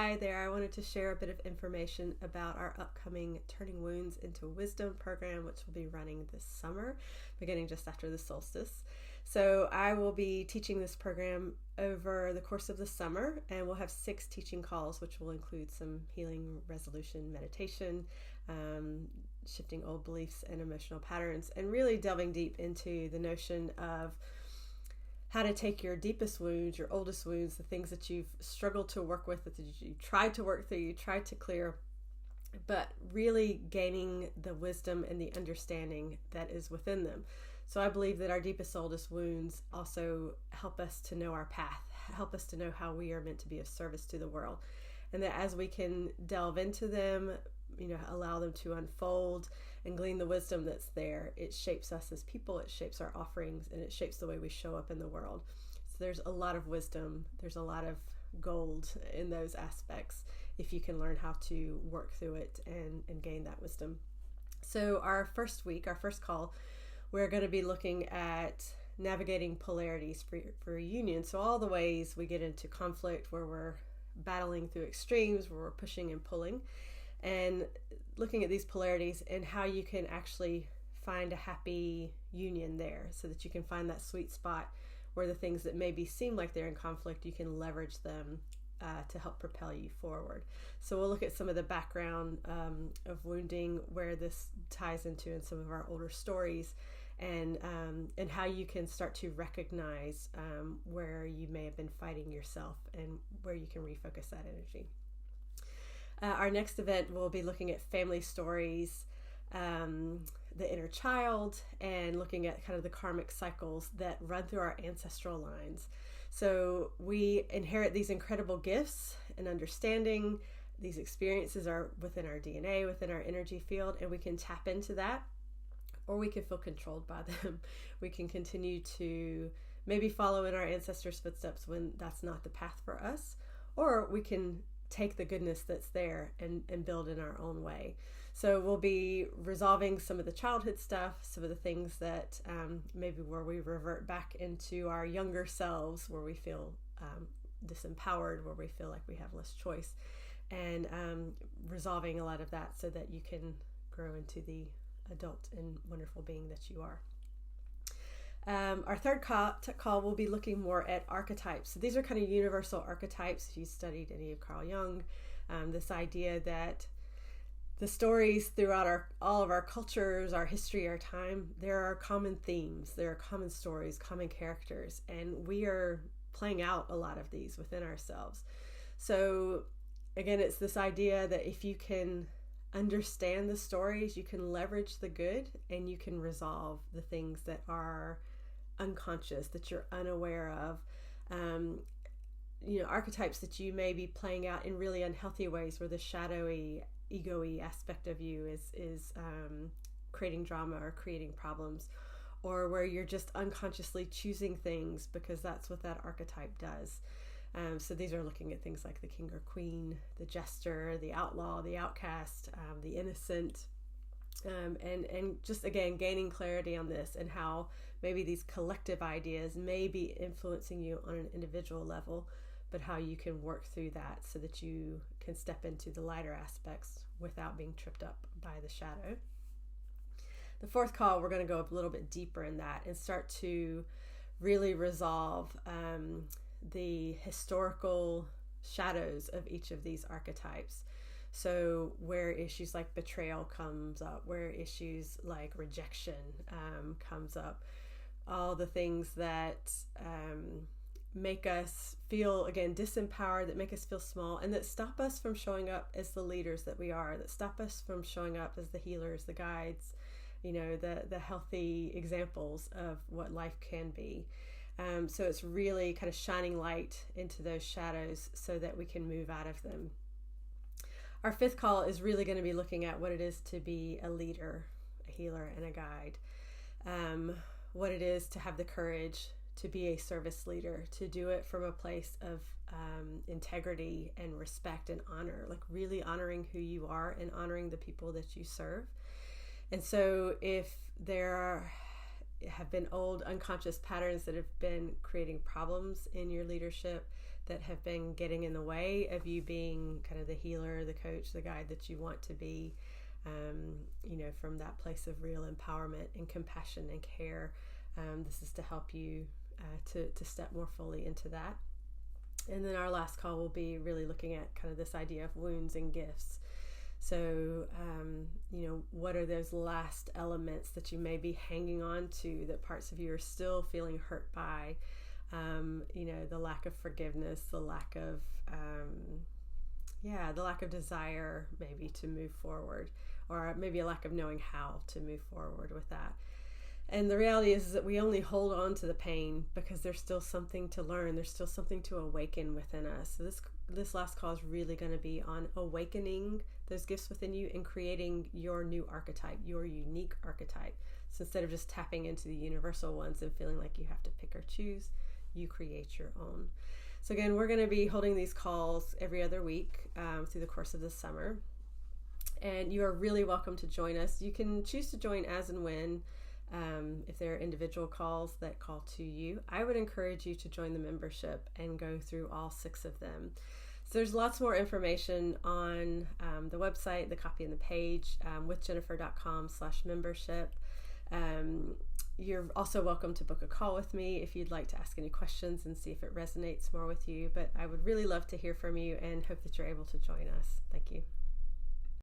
hi there. I wanted to share a bit of information about our upcoming Turning Wounds into Wisdom program, which will be running this summer, beginning just after the solstice. So I will be teaching this program over the course of the summer, and we'll have 6 teaching calls, which will include some healing, resolution, meditation, shifting old beliefs and emotional patterns, and really delving deep into the notion of how to take your deepest wounds, your oldest wounds, the things that you've struggled to work with, that you've tried to work through, you tried to clear, but really gaining the wisdom and the understanding that is within them. So I believe that our deepest, oldest wounds also help us to know our path, help us to know how we are meant to be of service to the world. And that as we can delve into them, allow them to unfold and glean the wisdom that's there, it shapes us as people, it shapes our offerings, and it shapes the way we show up in the world. So there's a lot of wisdom, there's a lot of gold in those aspects if you can learn how to work through it and gain that wisdom. So our first call, we're going to be looking at navigating polarities for a union. So all the ways we get into conflict, where we're battling through extremes, where we're pushing and pulling, and looking at these polarities and how you can actually find a happy union there, so that you can find that sweet spot where the things that maybe seem like they're in conflict, you can leverage them to help propel you forward. So we'll look at some of the background of wounding, where this ties into in some of our older stories, and how you can start to recognize where you may have been fighting yourself and where you can refocus that energy. Our next event, we'll be looking at family stories, the inner child, and looking at kind of the karmic cycles that run through our ancestral lines. So we inherit these incredible gifts and understanding. These experiences are within our DNA, within our energy field, and we can tap into that, or we can feel controlled by them. We can continue to maybe follow in our ancestors' footsteps when that's not the path for us, or we can take the goodness that's there and build in our own way. So we'll be resolving some of the childhood stuff, some of the things that maybe where we revert back into our younger selves, where we feel disempowered, where we feel like we have less choice, and resolving a lot of that so that you can grow into the adult and wonderful being that you are. Our third call will be looking more at archetypes. So these are kind of universal archetypes. If you studied any of Carl Jung, this idea that the stories throughout all of our cultures, our history, our time, there are common themes, there are common stories, common characters, and we are playing out a lot of these within ourselves. So again, it's this idea that if you can understand the stories, you can leverage the good, and you can resolve the things that are unconscious, that you're unaware of. Archetypes that you may be playing out in really unhealthy ways, where the shadowy, ego-y aspect of you is creating drama or creating problems, or where you're just unconsciously choosing things because that's what that archetype does. So these are looking at things like the king or queen, the jester, the outlaw, the outcast, the innocent, and just again gaining clarity on this, and how maybe these collective ideas may be influencing you on an individual level, but how you can work through that so that you can step into the lighter aspects without being tripped up by the shadow. The fourth call, we're going to go a little bit deeper in that and start to really resolve the historical shadows of each of these archetypes. So where issues like betrayal comes up, where issues like rejection comes up, all the things that make us feel, again, disempowered, that make us feel small, and that stop us from showing up as the leaders that we are, that stop us from showing up as the healers, the guides, the healthy examples of what life can be. So it's really kind of shining light into those shadows so that we can move out of them. Our fifth call is really going to be looking at what it is to be a leader, a healer, and a guide. What it is to have the courage to be a service leader, to do it from a place of integrity and respect and honor, like really honoring who you are and honoring the people that you serve. And so if there have been old unconscious patterns that have been creating problems in your leadership, that have been getting in the way of you being kind of the healer, the coach, the guide that you want to be, from that place of real empowerment and compassion and care. This is to help you to step more fully into that. And then our last call will be really looking at kind of this idea of wounds and gifts. So, what are those last elements that you may be hanging on to that parts of you are still feeling hurt by? The lack of forgiveness, the lack of desire maybe to move forward, or maybe a lack of knowing how to move forward with that. And the reality is that we only hold on to the pain because there's still something to learn. There's still something to awaken within us. So this last call is really going to be on awakening those gifts within you and creating your new archetype, your unique archetype. So instead of just tapping into the universal ones and feeling like you have to pick or choose, you create your own. So again, we're going to be holding these calls every other week through the course of the summer. And you are really welcome to join us. You can choose to join as and when. If there are individual calls that call to you, I would encourage you to join the membership and go through all 6 of them. So there's lots more information on the website, the copy and the page, withjennifer.com/membership. You're also welcome to book a call with me if you'd like to ask any questions and see if it resonates more with you. But I would really love to hear from you and hope that you're able to join us. Thank you.